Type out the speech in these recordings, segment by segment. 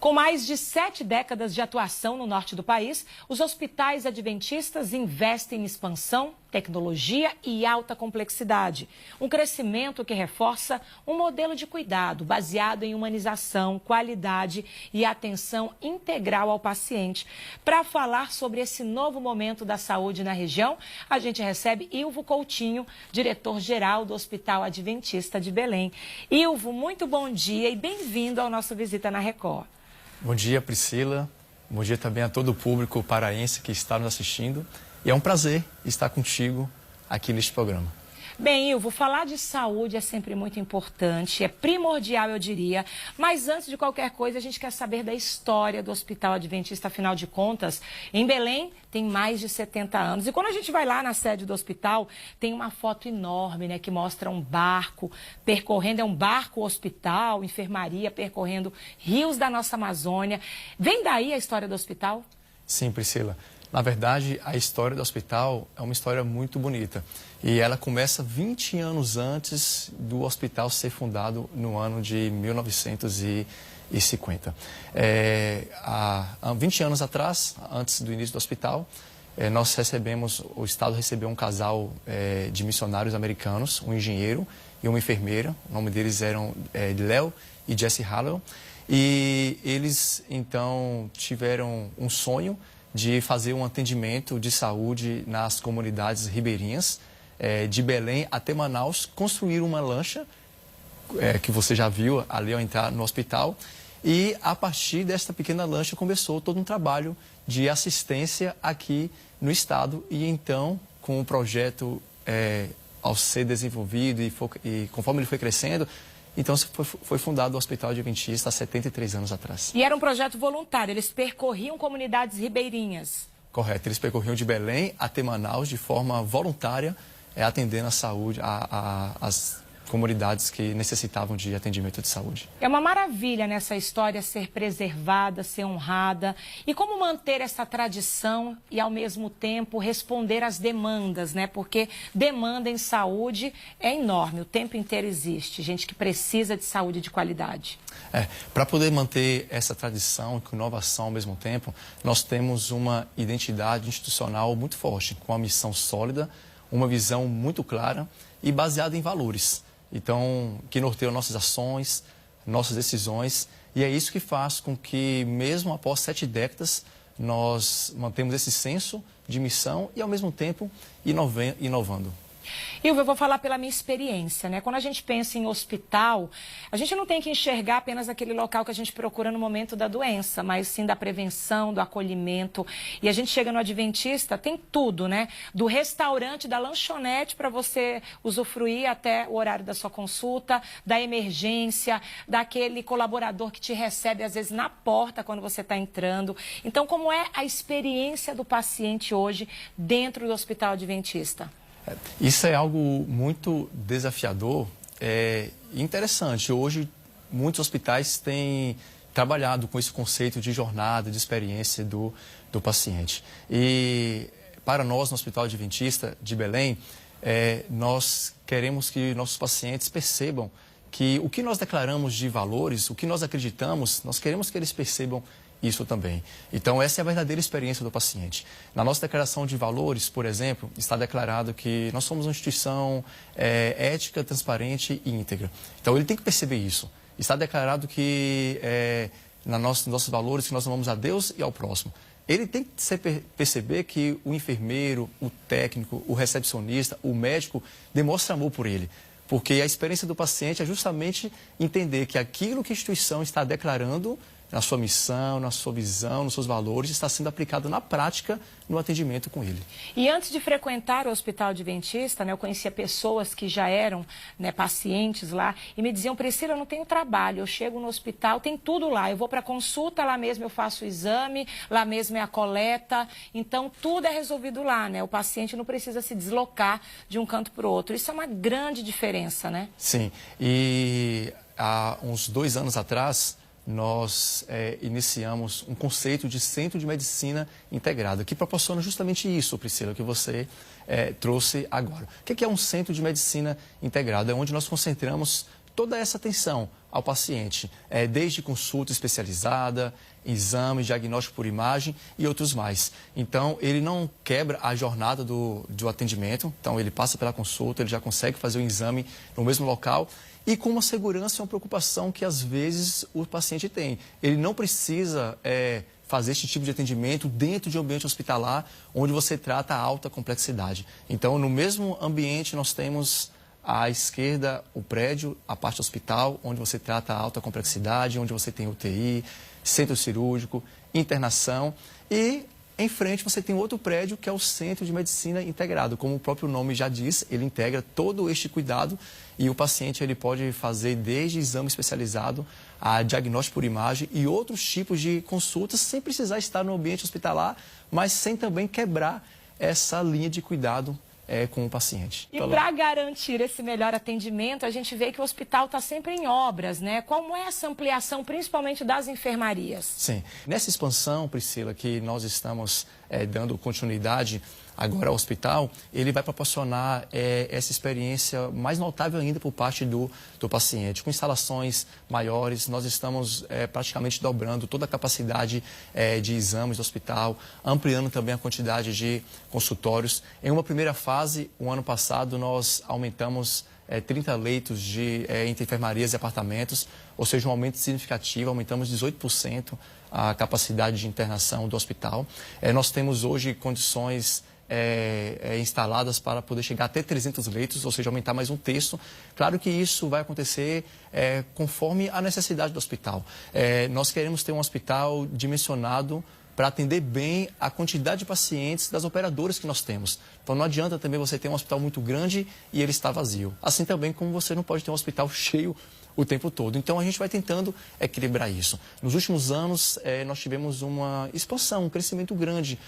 Com mais de 7 décadas de atuação no norte do país, os hospitais adventistas investem em expansão, tecnologia e alta complexidade. Um crescimento que reforça um modelo de cuidado baseado em humanização, qualidade e atenção integral ao paciente. Para falar sobre esse novo momento da saúde na região, a gente recebe Ilvo Coutinho, diretor-geral do Hospital Adventista de Belém. Ilvo, muito bom dia e bem-vindo ao nosso Visita na Record. Bom dia, Priscila. Bom dia também a todo o público paraense que está nos assistindo. E é um prazer estar contigo aqui neste programa. Bem, Ilvo, falar de saúde é sempre muito importante, é primordial, eu diria. Mas antes de qualquer coisa, a gente quer saber da história do Hospital Adventista. Afinal de contas, em Belém tem mais de 70 anos. E quando a gente vai lá na sede do hospital, tem uma foto enorme, né, que mostra um barco percorrendo, é um barco hospital, enfermaria, percorrendo rios da nossa Amazônia. Vem daí a história do hospital? Sim, Priscila. Na verdade, a história do hospital é uma história muito bonita. E ela começa 20 anos antes do hospital ser fundado no ano de 1950. Há 20 anos atrás, antes do início do hospital, o Estado recebeu um casal de missionários americanos, um engenheiro e uma enfermeira. O nome deles eram Léo e Jessie Hallowell. E eles, então, tiveram um sonho de fazer um atendimento de saúde nas comunidades ribeirinhas, de Belém até Manaus, construir uma lancha, que você já viu ali ao entrar no hospital, e a partir desta pequena lancha começou todo um trabalho de assistência aqui no estado, e então, com o projeto ao ser desenvolvido e conforme ele foi crescendo, então foi fundado o Hospital Adventista há 73 anos atrás. E era um projeto voluntário, eles percorriam comunidades ribeirinhas. Correto, eles percorriam de Belém até Manaus de forma voluntária, atendendo a saúde, as comunidades que necessitavam de atendimento de saúde. É uma maravilha nessa história ser preservada, ser honrada. E como manter essa tradição e, ao mesmo tempo, responder às demandas, né? Porque demanda em saúde é enorme, o tempo inteiro existe. Gente que precisa de saúde de qualidade. Para poder manter essa tradição e inovação ao mesmo tempo, nós temos uma identidade institucional muito forte, com uma missão sólida, uma visão muito clara e baseada em valores. Então, que norteiam nossas ações, nossas decisões, e é isso que faz com que, mesmo após 7 décadas, nós mantemos esse senso de missão e, ao mesmo tempo, inovando. Ilvo, eu vou falar pela minha experiência, né? Quando a gente pensa em hospital, a gente não tem que enxergar apenas aquele local que a gente procura no momento da doença, mas sim da prevenção, do acolhimento. E a gente chega no Adventista, tem tudo, né? Do restaurante, da lanchonete para você usufruir até o horário da sua consulta, da emergência, daquele colaborador que te recebe, às vezes, na porta quando você está entrando. Então, como é a experiência do paciente hoje dentro do Hospital Adventista? Isso é algo muito desafiador e interessante. Hoje, muitos hospitais têm trabalhado com esse conceito de jornada, de experiência do paciente. E para nós, no Hospital Adventista de Belém, nós queremos que nossos pacientes percebam que o que nós declaramos de valores, o que nós acreditamos, nós queremos que eles percebam isso também. Então, essa é a verdadeira experiência do paciente. Na nossa declaração de valores, por exemplo, está declarado que nós somos uma instituição ética, transparente e íntegra. Então, ele tem que perceber isso. Está declarado que, nos nossos valores, que nós amamos a Deus e ao próximo. Ele tem que perceber que o enfermeiro, o técnico, o recepcionista, o médico, demonstra amor por ele. Porque a experiência do paciente é justamente entender que aquilo que a instituição está declarando na sua missão, na sua visão, nos seus valores, está sendo aplicado na prática no atendimento com ele. E antes de frequentar o Hospital Adventista, né, eu conhecia pessoas que já eram, né, pacientes lá e me diziam: Priscila, eu não tenho trabalho, eu chego no hospital, tem tudo lá, eu vou para consulta, lá mesmo eu faço o exame, lá mesmo é a coleta, então tudo é resolvido lá, né? O paciente não precisa se deslocar de um canto para o outro. Isso é uma grande diferença, né? Sim, e há uns 2 anos atrás, nós iniciamos um conceito de centro de medicina integrada, que proporciona justamente isso, Priscila, que você trouxe agora. O que é um centro de medicina integrada? É onde nós concentramos toda essa atenção ao paciente, desde consulta especializada, exame, diagnóstico por imagem e outros mais. Então, ele não quebra a jornada do atendimento, então ele passa pela consulta, ele já consegue fazer o exame no mesmo local e com uma segurança e uma preocupação que às vezes o paciente tem. Ele não precisa fazer esse tipo de atendimento dentro de um ambiente hospitalar onde você trata a alta complexidade. Então, no mesmo ambiente nós temos à esquerda o prédio, a parte hospital, onde você trata a alta complexidade, onde você tem UTI, centro cirúrgico, internação e em frente você tem outro prédio que é o Centro de Medicina Integrado. Como o próprio nome já diz, ele integra todo este cuidado e o paciente ele pode fazer desde exame especializado a diagnóstico por imagem e outros tipos de consultas sem precisar estar no ambiente hospitalar, mas sem também quebrar essa linha de cuidado com o paciente. E para garantir esse melhor atendimento, a gente vê que o hospital está sempre em obras, né? Como é essa ampliação, principalmente das enfermarias? Sim. Nessa expansão, Priscila, que nós estamos dando continuidade agora ao hospital, ele vai proporcionar essa experiência mais notável ainda por parte do paciente. Com instalações maiores, nós estamos praticamente dobrando toda a capacidade de exames do hospital, ampliando também a quantidade de consultórios. Em uma primeira fase, o ano passado, nós aumentamos 30 leitos entre enfermarias e apartamentos, ou seja, um aumento significativo, aumentamos 18% a capacidade de internação do hospital. Nós temos hoje condições instaladas para poder chegar até 300 leitos, ou seja, aumentar mais um terço. Claro que isso vai acontecer conforme a necessidade do hospital. Nós queremos ter um hospital dimensionado para atender bem a quantidade de pacientes das operadoras que nós temos. Então não adianta também você ter um hospital muito grande e ele está vazio. Assim também como você não pode ter um hospital cheio o tempo todo. Então a gente vai tentando equilibrar isso. Nos últimos anos nós tivemos uma expansão, um crescimento grande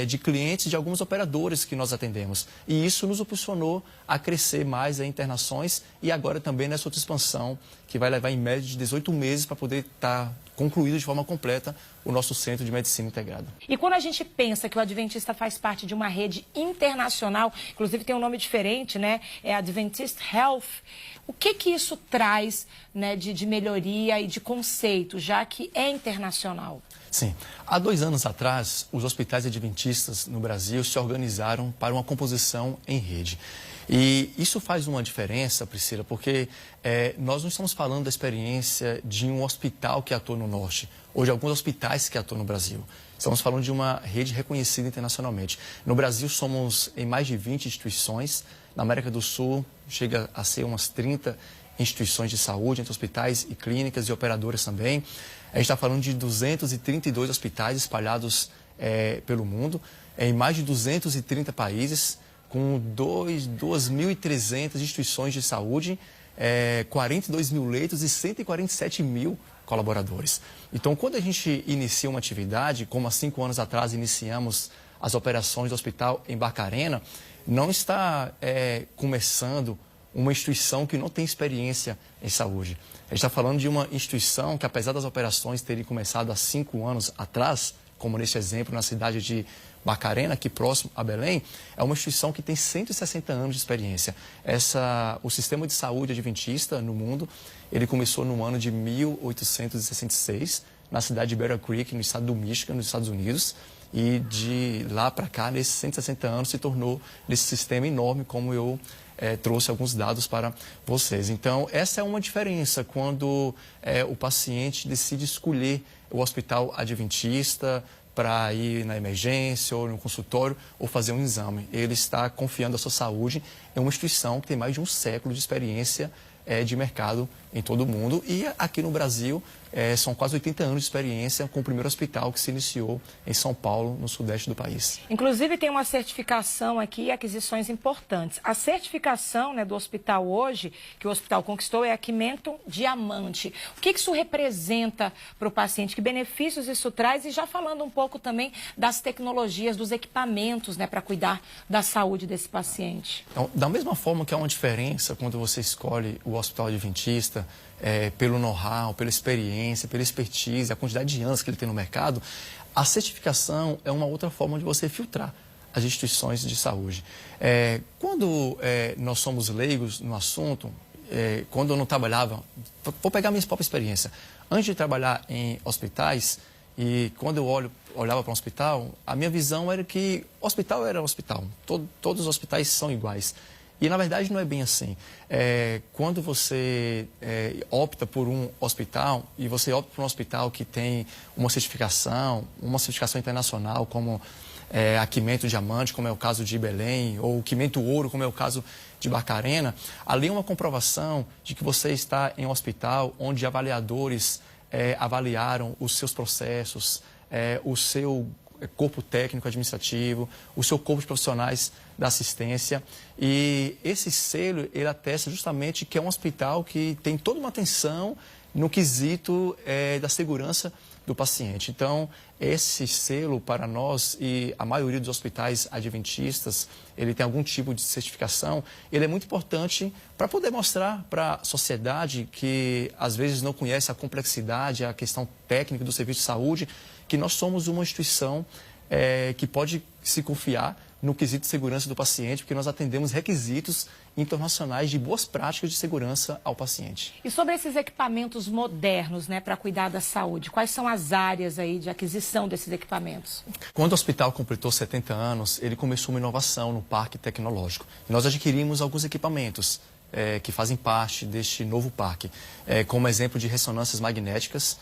de clientes de algumas operadoras que nós atendemos. E isso nos impulsionou a crescer mais em internações e agora também nessa outra expansão que vai levar em média de 18 meses para poder estar concluído de forma completa o nosso Centro de Medicina Integrada. E quando a gente pensa que o Adventista faz parte de uma rede internacional, inclusive tem um nome diferente, né? É Adventist Health. O que isso traz, né, de melhoria e de conceito, já que é internacional? Sim. Há 2 anos atrás, os hospitais adventistas no Brasil se organizaram para uma composição em rede. E isso faz uma diferença, Priscila, porque nós não estamos falando da experiência de um hospital que atua no Norte, ou de alguns hospitais que atuam no Brasil. Estamos falando de uma rede reconhecida internacionalmente. No Brasil, somos em mais de 20 instituições. Na América do Sul, chega a ser umas 30 instituições de saúde, entre hospitais e clínicas e operadoras também. A gente está falando de 232 hospitais espalhados pelo mundo, em mais de 230 países, com 2.300 instituições de saúde, 42 mil leitos e 147 mil colaboradores. Então, quando a gente inicia uma atividade, como há 5 anos atrás iniciamos as operações do hospital em Barcarena, não está começando uma instituição que não tem experiência em saúde. A gente está falando de uma instituição que, apesar das operações terem começado há 5 anos atrás, como neste exemplo na cidade de Barcarena, aqui próximo a Belém, é uma instituição que tem 160 anos de experiência. O sistema de saúde adventista no mundo, ele começou no ano de 1866, na cidade de Bear Creek, no estado do Michigan, nos Estados Unidos. E de lá para cá, nesses 160 anos, se tornou nesse sistema enorme, como eu trouxe alguns dados para vocês. Então, essa é uma diferença quando o paciente decide escolher o hospital adventista para ir na emergência ou no consultório ou fazer um exame. Ele está confiando a sua saúde em uma instituição que tem mais de um século de experiência de mercado em todo o mundo. E aqui no Brasil, são quase 80 anos de experiência com o primeiro hospital que se iniciou em São Paulo, no sudeste do país. Inclusive, tem uma certificação aqui, aquisições importantes. A certificação, né, do hospital hoje, que o hospital conquistou, é a Quimenton Diamante. O que isso representa para o paciente? Que benefícios isso traz? E já falando um pouco também das tecnologias, dos equipamentos, né, para cuidar da saúde desse paciente. Então, da mesma forma que há uma diferença quando você escolhe o hospital adventista, pelo know-how, pela experiência, pela expertise, a quantidade de anos que ele tem no mercado, a certificação é uma outra forma de você filtrar as instituições de saúde. Quando nós somos leigos no assunto, quando eu não trabalhava, vou pegar minha própria experiência. Antes de trabalhar em hospitais, e quando eu olhava para um hospital, a minha visão era que hospital era hospital. Todos os hospitais são iguais. E, na verdade, não é bem assim. Quando você opta por um hospital, e você opta por um hospital que tem uma certificação internacional, como a Quimento Diamante, como é o caso de Belém, ou Quimento Ouro, como é o caso de Barcarena, ali é uma comprovação de que você está em um hospital onde avaliadores avaliaram os seus processos, o seu corpo técnico administrativo, o seu corpo de profissionais da assistência. E esse selo, ele atesta justamente que é um hospital que tem toda uma atenção no quesito da segurança do paciente. Então, esse selo para nós e a maioria dos hospitais adventistas, ele tem algum tipo de certificação, ele é muito importante para poder mostrar para a sociedade que às vezes não conhece a complexidade, a questão técnica do serviço de saúde, que nós somos uma instituição que pode se confiar no quesito de segurança do paciente, porque nós atendemos requisitos internacionais de boas práticas de segurança ao paciente. E sobre esses equipamentos modernos, né, para cuidar da saúde, quais são as áreas aí de aquisição desses equipamentos? Quando o hospital completou 70 anos, ele começou uma inovação no parque tecnológico. Nós adquirimos alguns equipamentos que fazem parte deste novo parque, como exemplo de ressonâncias magnéticas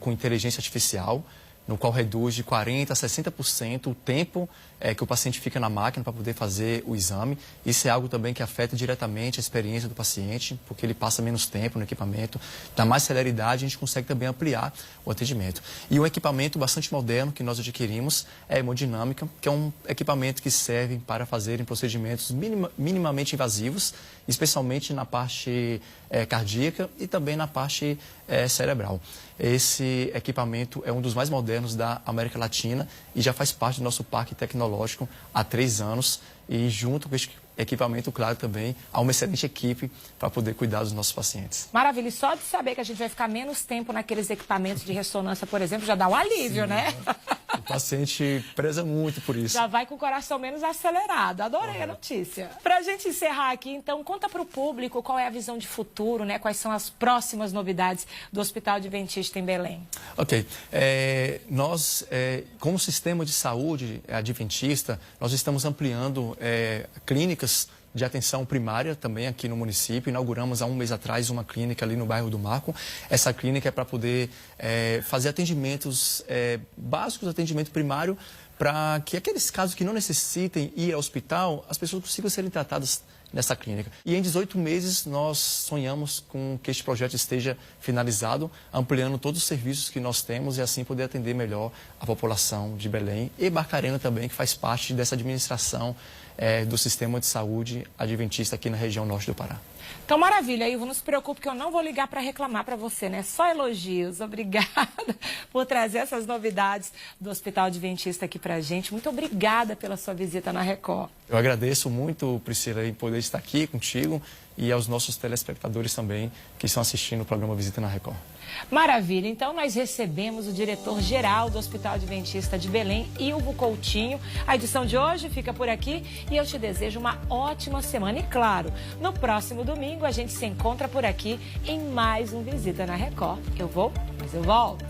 com inteligência artificial, no qual reduz de 40% a 60% o tempo que o paciente fica na máquina para poder fazer o exame. Isso é algo também que afeta diretamente a experiência do paciente, porque ele passa menos tempo no equipamento, dá mais celeridade, a gente consegue também ampliar o atendimento. E um equipamento bastante moderno que nós adquirimos é a hemodinâmica, que é um equipamento que serve para fazerem procedimentos minimamente invasivos, especialmente na parte cardíaca e também na parte cerebral. Esse equipamento é um dos mais modernos da América Latina e já faz parte do nosso parque tecnológico há 3 anos. E junto com esse equipamento, claro, também há uma excelente equipe para poder cuidar dos nossos pacientes. Maravilha. E só de saber que a gente vai ficar menos tempo naqueles equipamentos de ressonância, por exemplo, já dá um alívio, sim, né? O paciente preza muito por isso. Já vai com o coração menos acelerado. Adorei a notícia. Para a gente encerrar aqui, então, conta para o público qual é a visão de futuro, né? Quais são as próximas novidades do Hospital Adventista em Belém. Ok. Nós, como sistema de saúde adventista, nós estamos ampliando clínicas de atenção primária também aqui no município. Inauguramos há um mês atrás uma clínica ali no bairro do Marco. Essa clínica é para poder fazer atendimentos básicos, atendimento primário, para que aqueles casos que não necessitem ir ao hospital, as pessoas consigam serem tratadas nessa clínica. E em 18 meses nós sonhamos com que este projeto esteja finalizado, ampliando todos os serviços que nós temos e assim poder atender melhor a população de Belém e Barcarena também, que faz parte dessa administração do sistema de saúde adventista aqui na região norte do Pará. Então, maravilha, Ivo, não se preocupe que eu não vou ligar para reclamar para você, né? Só elogios. Obrigada por trazer essas novidades do Hospital Adventista aqui para a gente. Muito obrigada pela sua visita na Record. Eu agradeço muito, Priscila, em poder estar aqui contigo e aos nossos telespectadores também que estão assistindo o programa Visita na Record. Maravilha, então nós recebemos o diretor-geral do Hospital Adventista de Belém, Ilvo Coutinho. A edição de hoje fica por aqui e eu te desejo uma ótima semana. E claro, no próximo domingo a gente se encontra por aqui em mais um Visita na Record. Eu vou, mas eu volto.